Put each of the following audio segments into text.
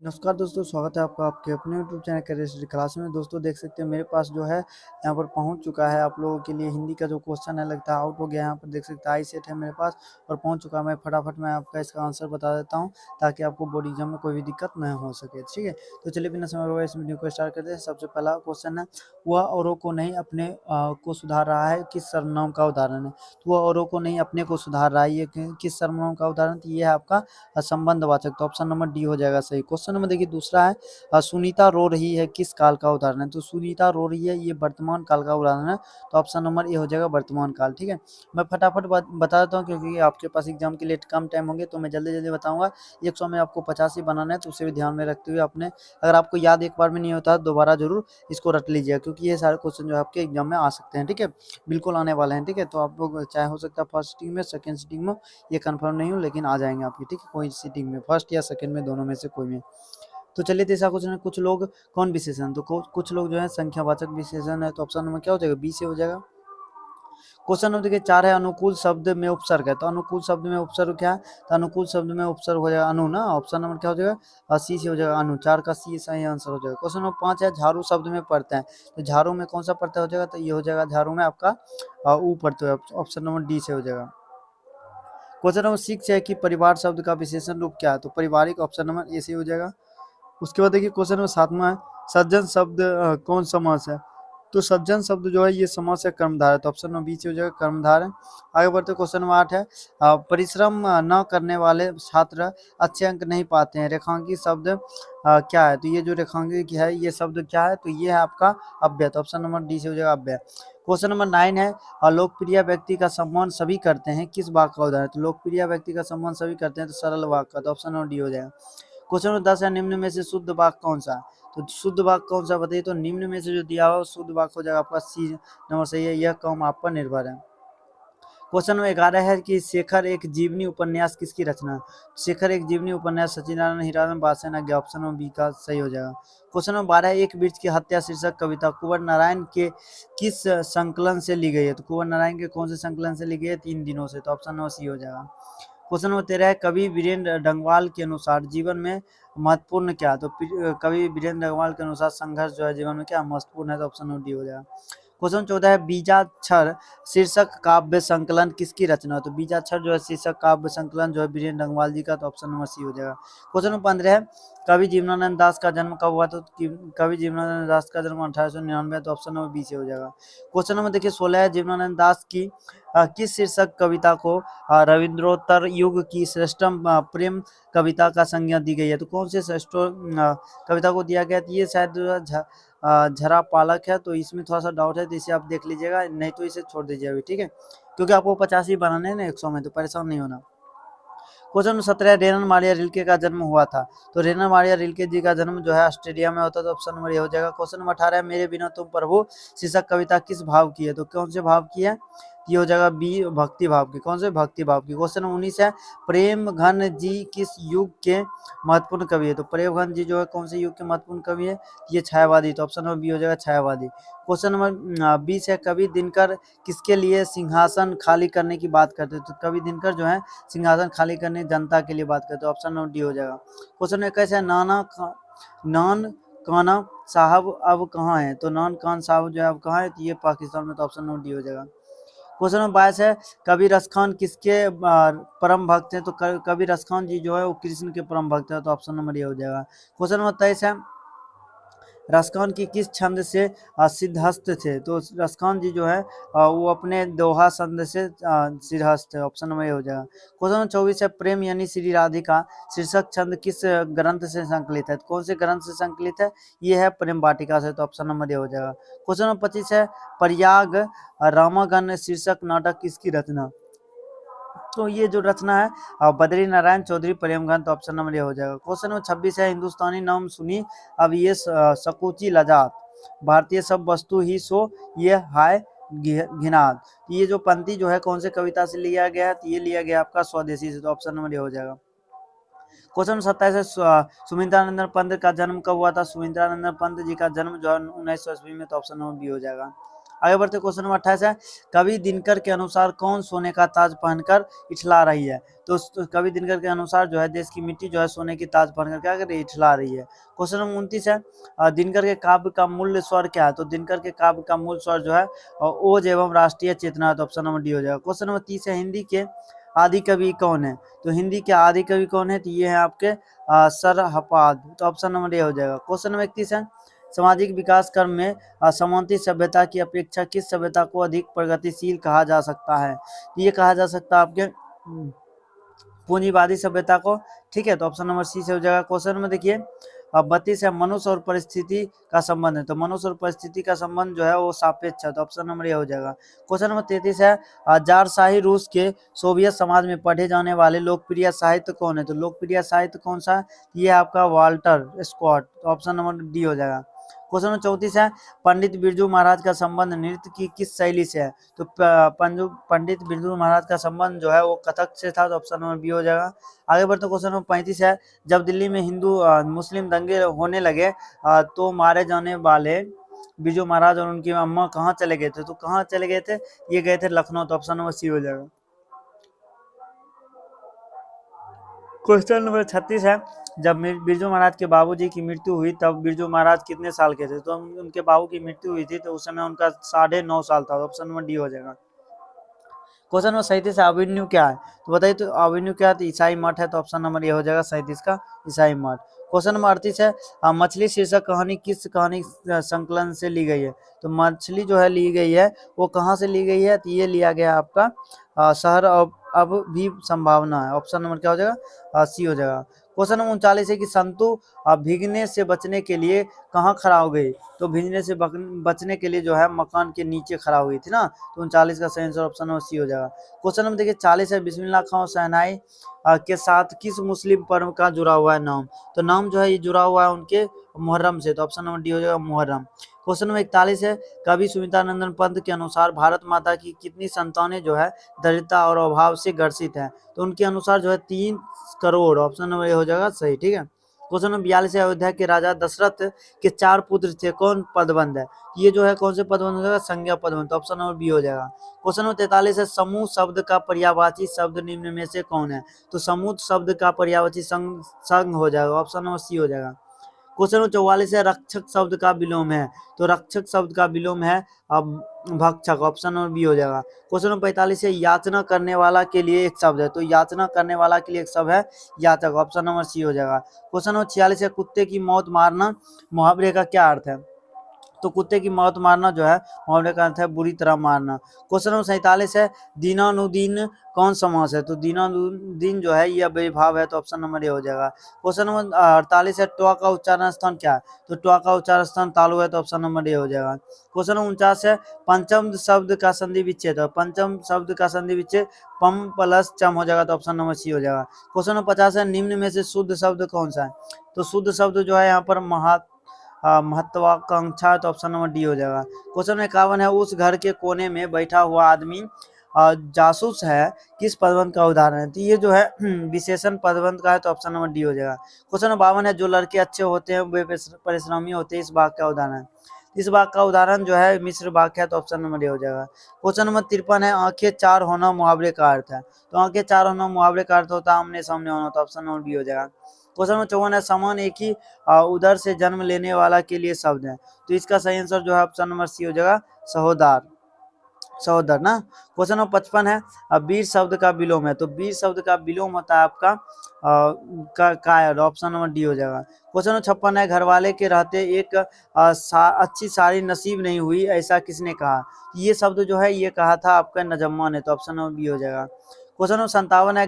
नमस्कार दोस्तों, स्वागत है आपका आपके अपने YouTube channel career study class में। दोस्तों देख सकते हैं मेरे पास जो है यहाँ पर पहुँच चुका है आप लोगों के लिए हिंदी का जो क्वेश्चन है, लगता है आउट हो गया है। यहाँ पर देख सकते हैं आई सेट है मेरे पास और पहुँच चुका है। मैं फटाफट मैं आपका इसका आंसर बता देता हूँ ताकि आपको बोर्ड एग्जाम में कोई भी दिक्कत न हो सके। ठीक है, तो चलिए बिना समय गवाए इस वीडियो को स्टार्ट करते हैं। सबसे पहला क्वेश्चन है, वह औरों को नहीं अपने को सुधार रहा है, किस सर्वनाम का उदाहरण है? तो वह औरों को नहीं अपने को सुधार रहा है, ये किस सर्वनाम का उदाहरण? तो ये है आपका संबंधवाचक। तो ऑप्शन नंबर डी हो जाएगा सही। क्वेश्चन नंबर देखिए दूसरा है, सुनीता रो रही है किस काल का उदाहरण है? तो सुनीता रो रही है ये वर्तमान काल का उदाहरण है। तो ऑप्शन नंबर ए हो जाएगा वर्तमान काल। ठीक है, मैं फटाफट बता देता हूँ क्योंकि आपके पास एग्जाम के लिए कम टाइम होंगे, तो मैं जल्दी जल्दी बताऊंगा। 100 में आपको 50 ही बनाना है, तो उसे भी ध्यान में रखते हुए आपने, अगर आपको याद एक बार में नहीं होता है दोबारा जरूर इसको रट लीजिएगा, क्योंकि ये सारे क्वेश्चन जो है आपके एग्जाम में आ सकते हैं। ठीक है, बिल्कुल आने वाले हैं। ठीक है, तो आप लोग चाहे हो सकता है फर्स्ट सीटिंग में, सेकंड सीटिंग में, ये कंफर्म नहीं हूँ, लेकिन आ जाएंगे आपकी। ठीक है, कोई सीटिंग में, फर्स्ट या सेकंड में, दोनों में से कोई में। तो चलिए तीसरा क्वेश्चन है, कुछ लोग कौन विशेषण? तो कुछ लोग जो है संख्यावाचक विशेषण है। तो ऑप्शन नंबर क्या हो जाएगा? बी से हो जाएगा। क्वेश्चन नंबर देखिए 4 है, अनुकूल शब्द में उपसर्ग है। तो अनुकूल शब्द में उपसर्ग क्या है? तो अनुकूल शब्द में उपसर्ग हो जाएगा अनु ना। ऑप्शन नंबर क्या हो जाएगा? सी से हो जाएगा अनु। 4 का सी सही आंसर हो जाएगा। क्वेश्चन नंबर 5 है, झाड़ू शब्द में पढ़ते हैं। तो झाड़ू में कौन सा प्रत्यय हो जाएगा? तो ये हो जाएगा झाड़ू में आपका ऊ प्रत्यय। ऑप्शन नंबर डी से हो जाएगा। क्वेश्चन नंबर 6 है कि परिवार शब्द का विशेषण रूप क्या है? तो पारिवारिक। ऑप्शन नंबर ए से हो जाएगा। उसके बाद देखिए क्वेश्चन नंबर 7वां है, सज्जन शब्द कौन समास है? तो सज्जन शब्द जो है ये समास है कर्मधार है। तो ऑप्शन नंबर बी से हो जाएगा कर्मधार है। आगे बढ़ते क्वेश्चन नंबर 8 है, परिश्रम न करने वाले छात्र अच्छे अंक नहीं पाते हैं। रेखांकित शब्द क्या है? तो ये जो रेखांकित है ये शब्द क्या है? तो ये है आपका अव्यय। तो ऑप्शन नंबर डी से हो जाएगा अव्यय। क्वेश्चन नंबर 9 है, लोकप्रिय व्यक्ति का सम्मान सभी करते हैं, किस वाक्य का उदाहरण? तो लोकप्रिय व्यक्ति का सम्मान सभी करते हैं, तो सरल वाक्य का। तो ऑप्शन नंबर डी हो जाएगा। क्वेश्चन नंबर 10 है, निम्न में से शुद्ध वाक्य कौन सा है? तो शुद्ध वाक्य कौन सा बताइए? तो निम्न में से जो दिया हुआ शुद्ध वाक्य हो जाएगा आपका सी नंबर सही है, यह काम आप पर निर्भर है। क्वेश्चन नंबर 11 है कि शेखर एक जीवनी उपन्यास किसकी रचना है? शेखर एक जीवनी उपन्यास सचिनारायण हीरालाल बादशाह ने। ऑप्शन नंबर बी का सही हो जाएगा। क्वेश्चन नंबर 12 है, एक वृक्ष की हत्या शीर्षक कविता कुंवर नारायण के किस संकलन से ली गई है? तो कुंवर नारायण के कौन से संकलन से ली गई है? 3 दिनों से। तो ऑप्शन नंबर सी हो जाएगा। क्वेश्चन नंबर 13 है, कवि वीरेंद्र डंगवाल के अनुसार जीवन में महत्वपूर्ण क्या? तो कवि वीरेंद्र डंगवाल के अनुसार संघर्ष जो है जीवन में क्या महत्वपूर्ण है? तो ऑप्शन नंबर डी हो जाएगा। क्वेश्चन 14 है, बीजाक्षर शीर्षक काव्य संकलन किसकी रचना? तो बीजाक्षर जो है शीर्षक काव्य संकलन जो है वीरेंद्र डंगवाल जी का। तो ऑप्शन नंबर सी हो जाएगा। क्वेश्चन नंबर 15 है, कवि जीवनानंद दास का जन्म कब हुआ? तो कवि जीवनानंद दास का जन्म 1899। तो ऑप्शन नंबर बी से हो जाएगा। क्वेश्चन नंबर देखिए 16 है, जीवनानंद दास की किस शीर्षक कविता को रविंद्रोत्तर युग की श्रेष्ठतम प्रेम कविता का संज्ञा दी गई है? तो कौन से श्रेष्ठ कविता को दिया गया? तो ये शायद झरा पालक है, तो इसमें थोड़ा सा डाउट है, तो इसे आप देख लीजिएगा, नहीं तो इसे छोड़ दीजिए अभी। ठीक है, क्योंकि आपको 50 ही बनाने हैं ना 100 में, तो परेशान नहीं होना। क्वेश्चन 17, रेनन मारिया रिल्के का जन्म हुआ था। तो रेनन मारिया रिल्के जी का जन्म जो है ऑस्ट्रेलिया में होता है। तो ऑप्शन नंबर ए हो जाएगा। क्वेश्चन नंबर 18 है, मेरे बिना तुम प्रभु शीर्षक कविता किस भाव की है? तो कौन से भाव की है? ये हो जाएगा बी, भक्ति भाव की। कौन से? भक्ति भाव की। क्वेश्चन 19 है, प्रेम घन जी किस युग के महत्वपूर्ण कवि है? तो प्रेम घन जी जो है कौन से युग के महत्वपूर्ण कवि है? ये छायावादी। तो ऑप्शन नंबर बी हो जाएगा छायावादी। क्वेश्चन नंबर 20 है, कवि दिनकर किसके लिए सिंहासन खाली करने की बात करते हैं? तो कवि दिनकर जो है सिंहासन खाली करने जनता के लिए बात करते हैं। ऑप्शन नंबर डी हो जाएगा। क्वेश्चन नंबर 21 है, नान काना साहब अब कहाँ है? तो नान कान साहब जो है अब कहाँ है? तो ये पाकिस्तान में। तो ऑप्शन नंबर डी हो जाएगा। क्वेश्चन नंबर 22 है, कवि रसखान किसके परम भक्त हैं? तो कवि रसखान जी जो है वो कृष्ण के परम भक्त है। तो ऑप्शन नंबर ये हो जाएगा। क्वेश्चन नंबर 23 है, रसखान की किस छंद से सिद्धहस्त थे? तो रसखान जी जो है वो अपने दोहा छंद से सिद्धहस्त है। ऑप्शन नंबर ए हो जाएगा। क्वेश्चन नंबर 24 है, प्रेम यानी श्री राधिका शीर्षक छंद किस ग्रंथ से संकलित है? तो कौन से ग्रंथ से संकलित है? ये है प्रेम वाटिका से। तो ऑप्शन नंबर ए हो जाएगा। क्वेश्चन नंबर 25 है, प्रयाग रामागण शीर्षक नाटक किसकी रचना? तो ये जो रचना है बद्री नारायण चौधरी प्रेमगंज। तो ऑप्शन नंबर ए हो जाएगा। क्वेश्चन नंबर 26 है, हिंदुस्तानी नाम सुनी अब ये सकुची लजात, भारतीय सब वस्तु ही सो ये हाय घिनाद। ये जो पंक्ति जो है कौन से कविता से लिया गया है? तो ये लिया गया आपका स्वदेशी से। तो ऑप्शन नंबर ए हो जाएगा। क्वेश्चन 27 है, सुमित्रानंदन पंत का जन्म कब हुआ था? सुमित्रानंदन पंत जी का जन्म जो है 1900 ईस्वी में। तो ऑप्शन नंबर बी हो जाएगा। आगे बढ़ते क्वेश्चन नंबर 28 है, कवि दिनकर के अनुसार कौन सोने का ताज पहनकर इठला रही है? तो कवि दिनकर के अनुसार जो है देश की मिट्टी जो है सोने की ताज पहनकर क्या कर रही है? इठला रही है। क्वेश्चन नंबर 29 है, दिनकर के काव्य का मूल्य स्वर क्या है? तो दिनकर के काव्य का मूल स्वर जो है ओज एवं राष्ट्रीय चेतना, तो ऑप्शन नंबर डी हो जाएगा। क्वेश्चन नंबर 30 है, हिंदी के आदि कवि कौन है? तो हिंदी के आदि कवि कौन है? तो ये है आपके सरहपाद, तो ऑप्शन नंबर ए हो जाएगा। क्वेश्चन नंबर 31 है, सामाजिक विकास क्रम में समांती सभ्यता की अपेक्षा किस सभ्यता को अधिक प्रगतिशील कहा जा सकता है? ये कहा जा सकता है आपके पूंजीवादी सभ्यता को, ठीक है, तो ऑप्शन नंबर सी से हो जाएगा। क्वेश्चन में देखिए 32 है, मनुष्य और परिस्थिति का संबंध है, तो मनुष्य और परिस्थिति का संबंध जो है वो सापेक्ष है, तो ऑप्शन नंबर ए हो जाएगा। क्वेश्चन नंबर 33 है, जारशाही रूस के सोवियत समाज में पढ़े जाने वाले लोकप्रिय साहित्य कौन है? तो लोकप्रिय साहित्य कौन सा? ये आपका वाल्टर स्कॉट, तो ऑप्शन नंबर डी हो जाएगा। क्वेश्चन नंबर 34 है, पंडित बिरजू महाराज का संबंध नृत्य की किस शैली से है? तो पंडित बिरजू महाराज का संबंध जो है वो कथक से था, तो ऑप्शन नंबर बी हो जाएगा। आगे बढ़ते क्वेश्चन नंबर 35 है, जब दिल्ली में हिंदू मुस्लिम दंगे होने लगे तो मारे जाने वाले बिरजू महाराज और उनकी अम्मा कहाँ चले गए थे? तो कहाँ चले गए थे? ये गए थे लखनऊ, तो ऑप्शन नंबर सी हो जाएगा। क्वेश्चन नंबर 36 है, जब बिरजू महाराज के बाबूजी की मृत्यु हुई तब बिरजू महाराज कितने साल के थे? तो उनके बाबू की मृत्यु हुई थी तो उस समय उनका 9.5 साल था, ऑप्शन नंबर डी हो जाएगा। क्वेश्चन नंबर 37 है, अभिन्यु क्या है? तो बताइए, तो अभिन्यु क्या है? तो ईसाई मठ है, तो ऑप्शन नंबर ए हो जाएगा 37 का, ईसाई मठ। क्वेश्चन नंबर 38 है, मछली शीर्षक कहानी किस कहानी संकलन से ली गई है? तो मछली जो है ली गई है वो कहाँ से ली गई है? तो ये लिया गया आपका शहर अब भी संभावना है, ऑप्शन नंबर क्या हो जाएगा? सी हो जाएगा। क्वेश्चन नंबर 39 है कि संतु भीगने से बचने के लिए कहाँ खड़ा हो गई? तो भीगने से बचने के लिए जो है मकान के नीचे खड़ा हुई थी ना, तो 39 का सही आंसर ऑप्शन नंबर सी हो जाएगा। क्वेश्चन नंबर देखिए 40 है, बिस्मिल्लाह खां शहनाई के साथ किस मुस्लिम पर्व का जुड़ा हुआ है नाम? तो नाम जो है ये जुड़ा हुआ है उनके मुहर्रम से, तो ऑप्शन नंबर डी हो जाएगा मुहर्रम। क्वेश्चन नंबर 41 है, कवि सुमित्रानंदन पंत के अनुसार भारत माता की कितनी संतानें जो है दरिद्रता और अभाव से ग्रसित है? तो उनके अनुसार जो है 3 करोड़, ऑप्शन नंबर ए हो जाएगा सही, ठीक है। क्वेश्चन नंबर 42 है, अयोध्या के राजा दशरथ के 4 पुत्र थे, कौन पदबंध है? ये जो है कौन से पदबंध हो जाएगा? संज्ञा पदबंध, तो ऑप्शन नंबर बी हो जाएगा। क्वेश्चन नंबर 43 है, समूह शब्द का पर्यायवाची शब्द निम्न में से कौन है? तो समूह शब्द का पर्यायवाची संघ हो जाएगा, ऑप्शन नंबर सी हो जाएगा। क्वेश्चन नंबर 44 है, रक्षक शब्द का विलोम है? तो रक्षक शब्द का विलोम है अब भक्षक, ऑप्शन नंबर बी हो जाएगा। क्वेश्चन नंबर 45 है, याचना करने वाला के लिए एक शब्द है? तो याचना करने वाला के लिए एक शब्द है याचक, ऑप्शन नंबर सी हो जाएगा। क्वेश्चन नंबर 46 है, कुत्ते की मौत मारना मुहावरे का क्या अर्थ है? तो कुत्ते की मौत मारना जो है मुहावरे का अर्थ है बुरी तरह मारना। क्वेश्चन नंबर 47 है, दीनानुदीन कौन समास है? तो दीनानुदीन जो है ये अव्ययीभाव है, तो ऑप्शन नंबर ए हो जाएगा। क्वेश्चन नंबर 48 है, ट्वा का उच्चारण स्थान क्या है? तो ट्वा का उच्चारण स्थान तालु है, तो ऑप्शन नंबर ए हो जाएगा। क्वेश्चन नंबर 49 है, पंचम शब्द का संधि विच्छेद है? पंचम शब्द का संधि विच्छेद पम प्लस चम हो जाएगा, तो ऑप्शन नंबर सी हो जाएगा। क्वेश्चन नंबर 50 है, निम्न में से शुद्ध शब्द कौन सा है? तो शुद्ध शब्द जो है यहाँ पर महत्वाकांक्षा, तो ऑप्शन नंबर डी हो जाएगा। क्वेश्चन नंबर 51 है, उस घर के कोने में बैठा हुआ आदमी जासूस है, किस पदबंध का उदाहरण है? तो ये जो है विशेषण पदबंध का है, तो ऑप्शन नंबर डी हो जाएगा। क्वेश्चन नंबर 52 है, जो लड़के अच्छे होते हैं वे परिश्रमी होते हैं, इस बात का उदाहरण है? इस बात का उदाहरण जो है मिश्र वाक्य है, तो ऑप्शन नंबर डी हो जाएगा। क्वेश्चन नंबर 53 है, आंखें चार होना मुहावरे का अर्थ है? तो आंखें चार होना मुहावरे का अर्थ होता है आमने सामने होना, तो ऑप्शन नंबर बी हो जाएगा। क्वेश्चन नंबर 54 है, समान एक ही उदर से जन्म लेने वाला के लिए शब्द है? तो इसका सही आंसर जो है ऑप्शन नंबर सी हो जाएगा, सहोदर, सहोदर ना। क्वेश्चन नंबर 55 है, वीर शब्द का विलोम है? तो वीर शब्द का विलोम होता है आपका कायर, ऑप्शन नंबर डी हो जाएगा। क्वेश्चन नंबर 56 है, घर वाले के रहते एक अच्छी साड़ी नसीब नहीं हुई, ऐसा किसने कहा? ये शब्द जो है ये कहा था आपका नजम्मा ने, तो ऑप्शन नंबर बी हो जाएगा। क्वेश्चन नंबर 57 है,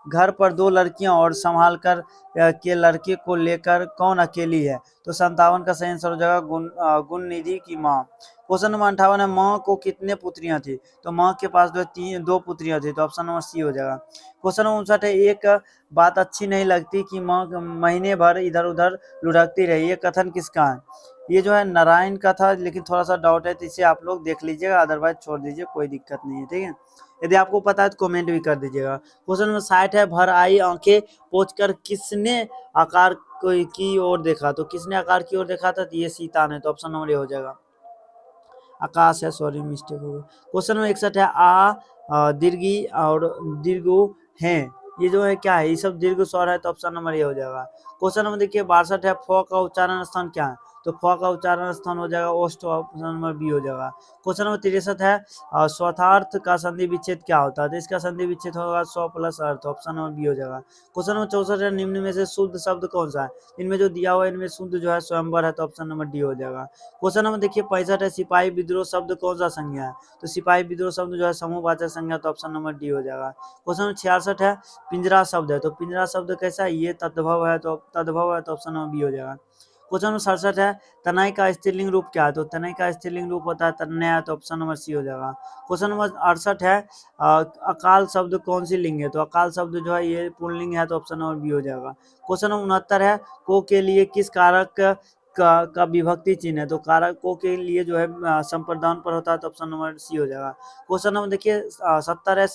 घर पर 2 लड़कियां और संभाल कर के लड़के को लेकर कौन अकेली है? तो 57 का सही आंसर हो जाएगा गुण निधि की माँ। क्वेश्चन नंबर 58 है, माँ को कितने पुत्रियां थी? तो माँ के पास जो 2 पुत्रियां थी, तो ऑप्शन नंबर सी हो जाएगा। क्वेश्चन नंबर 59 है, एक बात अच्छी नहीं लगती कि माँ महीने भर इधर उधर लुढ़कती रही, ये कथन किसका है? ये जो है नारायण का था, लेकिन थोड़ा सा डाउट है, तो इसे आप लोग देख लीजिएगा, अदरवाइज छोड़ दीजिए, कोई दिक्कत नहीं है, ठीक है। यदि आपको पता है तो कमेंट भी कर दीजिएगा। क्वेश्चन नंबर 60 है, भर आई आंखें पोंछकर किसने आकार की ओर देखा? तो किसने आकार की ओर देखा था? तो ये सीता ने, तो ऑप्शन नंबर ए हो जाएगा। आकाश है, सॉरी मिस्टेक हो गई। क्वेश्चन नंबर 61 है दीर्घी और दीर्घो हैं, ये जो है क्या है, ये सब दीर्घ स्वर है, तो ऑप्शन नंबर ये हो जाएगा। क्वेश्चन नंबर देखिए 62 है, फ का उच्चारण स्थान क्या है, तो फ का उच्चारण स्थान हो जाएगा ओष्ठ, ऑप्शन नंबर बी हो जाएगा। क्वेश्चन नंबर 63 है स्वथार्थ का संधि विच्छेद क्या होता है, तो इसका संधि विच्छेद होगा स्व प्लस अर्थ, ऑप्शन नंबर बी हो जाएगा। क्वेश्चन नंबर 64 है निम्न में से शुद्ध शब्द कौन सा है, इनमें जो दिया हुआ है इनमें शुद्ध जो है स्वयंवर है, तो ऑप्शन नंबर डी हो जाएगा। क्वेश्चन नंबर देखिए 65 है सिपाही विद्रोह शब्द कौन सा संज्ञा है, तो सिपाही विद्रोह शब्द जो है समूहवाचक संज्ञा, तो ऑप्शन नंबर डी हो जाएगा। क्वेश्चन नंबर 66 है पिंजरा शब्द है, तो पिंजरा शब्द कैसा है, ये तद्भव है, तो ऑप्शन नंबर बी हो जाएगा। क्वेश्चन नंबर 67 है तनय का स्त्रीलिंग रूप क्या है, तो तनय का स्त्रीलिंग रूप होता है तन्या, तो ऑप्शन नंबर सी हो जाएगा। क्वेश्चन नंबर 68 है अकाल शब्द कौन सी लिंग है, तो अकाल शब्द जो है ये पुल्लिंग है, तो ऑप्शन नंबर बी हो जाएगा। क्वेश्चन नंबर 69 है को के लिए किस कारक का विभक्ति चिन्ह है, तो कारक को के लिए जो है संप्रदान पर होता है, तो ऑप्शन नंबर सी हो जाएगा। क्वेश्चन नंबर देखिए 70 है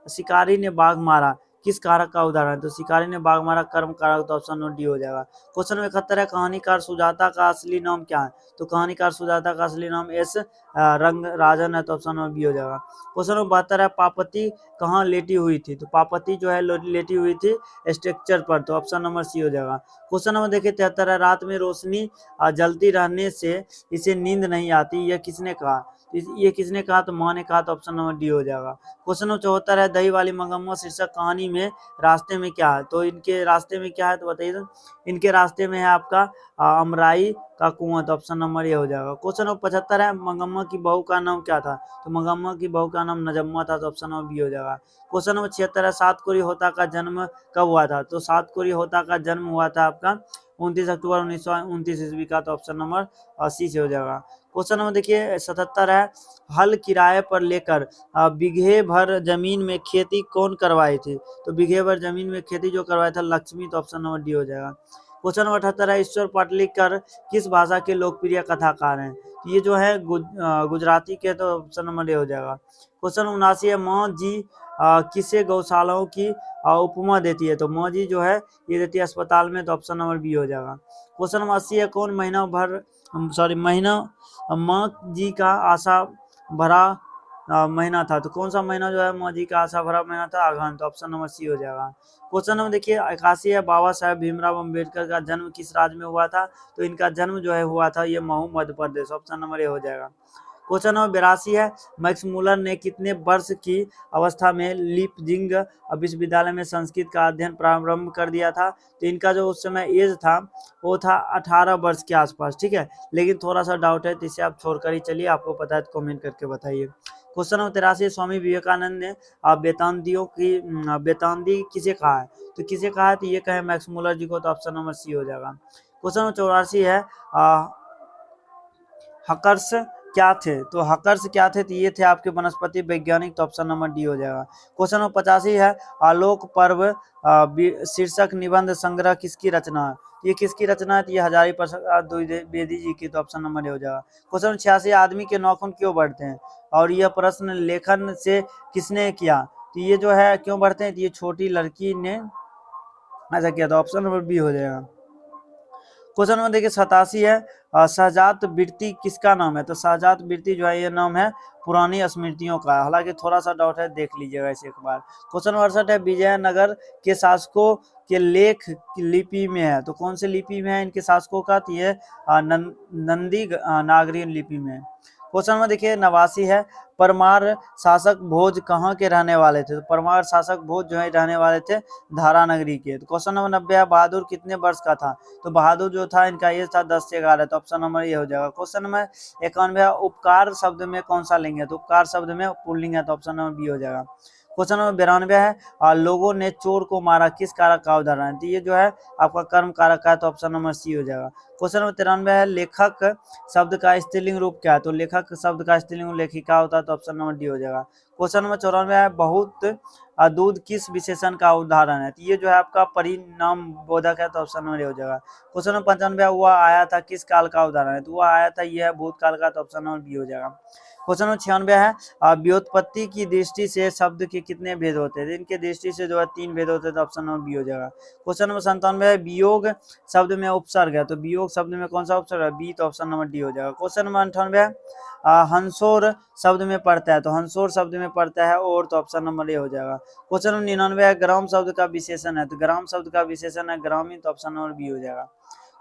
शिकारी ने बाघ मारा किस कारक का उदाहरण है, तो शिकारी ने बाघ मारा कर्म कारक, तो ऑप्शन नंबर डी हो जाएगा। क्वेश्चन नंबर 71 है कहानीकार सुजाता का असली नाम क्या है, तो कहानीकार सुजाता का असली नाम एस रंग राजन है, तो ऑप्शन नंबर बी हो जाएगा। क्वेश्चन नंबर 72 है पापति कहाँ लेटी हुई थी, तो पापति जो है लेटी हुई थी स्ट्रक्चर पर, तो ऑप्शन नंबर सी हो जाएगा। क्वेश्चन नंबर देखिए 73 है रात में रोशनी जलती रहने से इसे नींद नहीं आती, यह किसने कहा, ये किसने कहा, तो माँ ने कहा, तो ऑप्शन नंबर डी हो जाएगा। क्वेश्चन नंबर 74 है दही वाली मंगम्मा शीर्षक कहानी में रास्ते में क्या है, तो इनके रास्ते में क्या है, तो बताइए, तो इनके रास्ते में है आपका अमराई का कुआं, तो ऑप्शन नंबर ये हो जाएगा। क्वेश्चन नंबर 75 है मंगम्मा की बहू का नाम क्या था, तो मंगम्मा की बहू का नाम नजम्मा था, तो ऑप्शन नंबर बी हो जाएगा। क्वेश्चन नंबर 76 है सात कोरी होता का जन्म कब हुआ था, तो सात कोरी होता का जन्म हुआ था आपका 29 अक्टूबर 1929 ईस्वी का, तो ऑप्शन नंबर सी से हो जाएगा। क्वेश्चन नंबर देखिए 77 है हल किराए पर लेकर बीघे भर जमीन में खेती कौन करवाई थी, तो बीघे भर जमीन में खेती जो करवाया था लक्ष्मी, तो ऑप्शन नंबर डी हो जाएगा। क्वेश्चन नंबर 78 है ईश्वर पाटलिकर किस भाषा के लोकप्रिय कथाकार हैं, ये जो है गुजराती के, तो ऑप्शन नंबर ए हो जाएगा। क्वेश्चन 79 है माँ जी किसे गौशालाओं की उपमा देती है, तो माँ जी जो है ये देती है अस्पताल में, तो ऑप्शन नंबर बी हो जाएगा। क्वेश्चन नंबर 80 है कौन महीना माँ जी का आशा भरा महीना था, तो कौन सा महीना जो है माँ जी का आशा भरा महीना था, अगहन, तो ऑप्शन नंबर सी हो जाएगा। क्वेश्चन नंबर देखिए 81 है बाबा साहेब भीमराव अम्बेडकर का जन्म किस राज्य में हुआ था, तो इनका जन्म जो है हुआ था ये Mhow Madhya Pradesh, option number A हो जाएगा। क्वेश्चन नंबर 82 है मैक्स मुलर ने कितने वर्ष की अवस्था में लीपजिंग विश्वविद्यालय में संस्कृत का अध्ययन प्रारंभ कर दिया था, तो इनका जो उस समय एज था वो था 18 वर्ष के आसपास, ठीक है, लेकिन थोड़ा सा डाउट है, तो इसे आप छोड़कर ही चलिए, आपको पता है तो कमेंट करके बताइए। क्वेश्चन नंबर 83 स्वामी विवेकानंद ने बेतांदी किसे कहा है, तो किसे कहा है, तो ये कहे मैक्स मुलर जी को, तो ऑप्शन नंबर सी हो जाएगा। क्वेश्चन नंबर 84 है हकर्स क्या थे, तो हकर्स क्या थे, तो ये थे आपके वनस्पति वैज्ञानिक, तो ऑप्शन नंबर डी हो जाएगा। क्वेश्चन नंबर 85 है आलोक पर्व शीर्षक निबंध संग्रह किसकी रचना है, ये किसकी रचना है, तो ये हजारी प्रसाद द्विवेदी जी की, तो ऑप्शन नंबर ए हो जाएगा। क्वेश्चन नंबर 86 आदमी के नाखून क्यों बढ़ते हैं, और यह प्रश्न लेखन से किसने किया, तो ये जो है क्यों बढ़ते हैं, तो ये छोटी लड़की ने ऐसा किया था, ऑप्शन नंबर बी हो जाएगा। क्वेश्चन नंबर देखिए 87 है सहजात वृत्ति किसका नाम है, तो सहजात वृत्ति जो है ये नाम है पुरानी स्मृतियों का, हालांकि थोड़ा सा डाउट है, देख लीजिएगा इसे एक बार। क्वेश्चन नंबर 68 है विजयनगर के शासकों के लेख लिपि में है, तो कौन से लिपि में है इनके शासकों का, तो ये नंदी नागरी लिपि में। क्वेश्चन नंबर देखिए 89 है परमार शासक भोज कहाँ के रहने वाले थे, तो परमार शासक भोज जो है रहने वाले थे धारा नगरी के। तो क्वेश्चन नंबर 90 है बहादुर कितने वर्ष का था, तो बहादुर जो था इनका एज था 10 से 11, तो ऑप्शन नंबर ये हो जाएगा। क्वेश्चन नंबर 91 है उपकार शब्द में कौन सा लिंग है, तो उपकार शब्द में पुल्लिंग है, तो ऑप्शन नंबर बी हो जाएगा। क्वेश्चन नंबर 92 है लोगों ने चोर को मारा किस कारक का उदाहरण है, तो ये जो है आपका कर्म कारक का है, तो ऑप्शन नंबर सी हो जाएगा। क्वेश्चन नंबर 93 है लेखक शब्द का स्त्रीलिंग रूप क्या है, तो लेखक शब्द का स्त्रीलिंग रूप लेखिका होता है, तो ऑप्शन नंबर डी हो जाएगा। क्वेश्चन नंबर 94 है, बहुत दूध किस विशेषण का उदाहरण है? तो ये जो है आपका परिणाम बोधक है, तो ऑप्शन नंबर ए हो जाएगा। क्वेश्चन नंबर 95 है, वह आया था किस काल का उदाहरण है? तो वह आया था, ये है भूतकाल का, तो ऑप्शन नंबर बी हो जाएगा। क्वेश्चन नंबर 96 है, व्युत्पत्ति की दृष्टि से शब्द के कितने भेद होते हैं? इनके दृष्टि से जो है 3 भेद होते हैं, तो ऑप्शन नंबर बी हो जाएगा। क्वेश्चन नंबर 97 है, वियोग शब्द में उपसर्ग है, तो वियोग शब्द में कौन सा उपसर्ग है? बी, तो ऑप्शन नंबर डी हो जाएगा। क्वेश्चन नंबर 98 है, हंसोर शब्द में पड़ता है, तो हंसोर शब्द में पड़ता है और, तो ऑप्शन नंबर ए हो जाएगा। क्वेश्चन नंबर 99 है, ग्राम शब्द का विशेषण है, तो ग्राम शब्द का विशेषण है ग्रामीण, तो ऑप्शन नंबर बी हो जाएगा।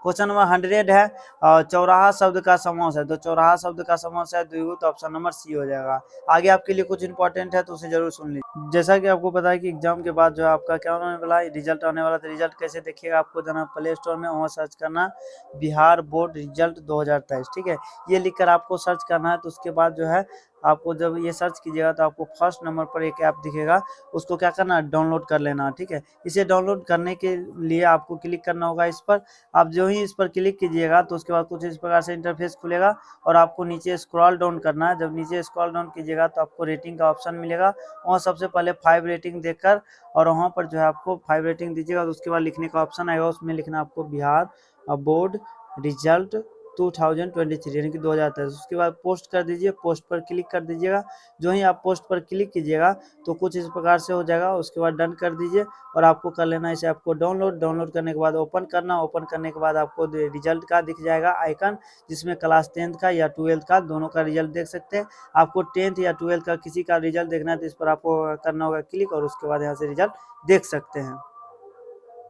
क्वेश्चन नंबर 100 है, चौराहा शब्द का समास है, तो चौराहा शब्द का समास है द्विगु, तो ऑप्शन नंबर सी हो जाएगा। आगे आपके लिए कुछ इंपॉर्टेंट है, तो उसे जरूर सुन लीजिए। जैसा कि आपको पता है कि एग्जाम के बाद जो है आपका क्या होने वाला है, रिजल्ट आने वाला, तो रिजल्ट कैसे देखिएगा? आपको जाना प्ले स्टोर में, वहाँ सर्च करना बिहार बोर्ड रिजल्ट 2023, ठीक है। ये लिखकर आपको सर्च करना है, तो उसके बाद जो है आपको जब ये सर्च कीजिएगा तो आपको फर्स्ट नंबर पर एक ऐप दिखेगा, उसको क्या करना है? डाउनलोड कर लेना, ठीक है। इसे डाउनलोड करने के लिए आपको क्लिक करना होगा इस पर। आप जो ही इस पर क्लिक कीजिएगा तो उसके बाद कुछ इस प्रकार से इंटरफेस खुलेगा और आपको नीचे स्क्रॉल डाउन करना है। जब नीचे स्क्रॉल डाउन कीजिएगा तो आपको रेटिंग का ऑप्शन मिलेगा, वहाँ सबसे पहले 5 रेटिंग देकर और वहाँ पर जो है आपको 5 रेटिंग दीजिएगा, तो उसके बाद लिखने का ऑप्शन आएगा, उसमें लिखना आपको बिहार बोर्ड रिजल्ट 2023 यानी कि 2023। उसके बाद पोस्ट कर दीजिए, पोस्ट पर क्लिक कर दीजिएगा। जो ही आप पोस्ट पर क्लिक कीजिएगा तो कुछ इस प्रकार से हो जाएगा, उसके बाद डन कर दीजिए और आपको कर लेना इसे आपको डाउनलोड करने के बाद ओपन करना। ओपन करने के बाद आपको रिजल्ट का दिख जाएगा आइकन, जिसमें क्लास 10th का या 12th का दोनों का रिजल्ट देख सकते हैं। आपको 10th या 12th का किसी का रिजल्ट देखना है तो इस पर आपको करना होगा क्लिक और उसके बाद यहाँ से रिजल्ट देख सकते हैं।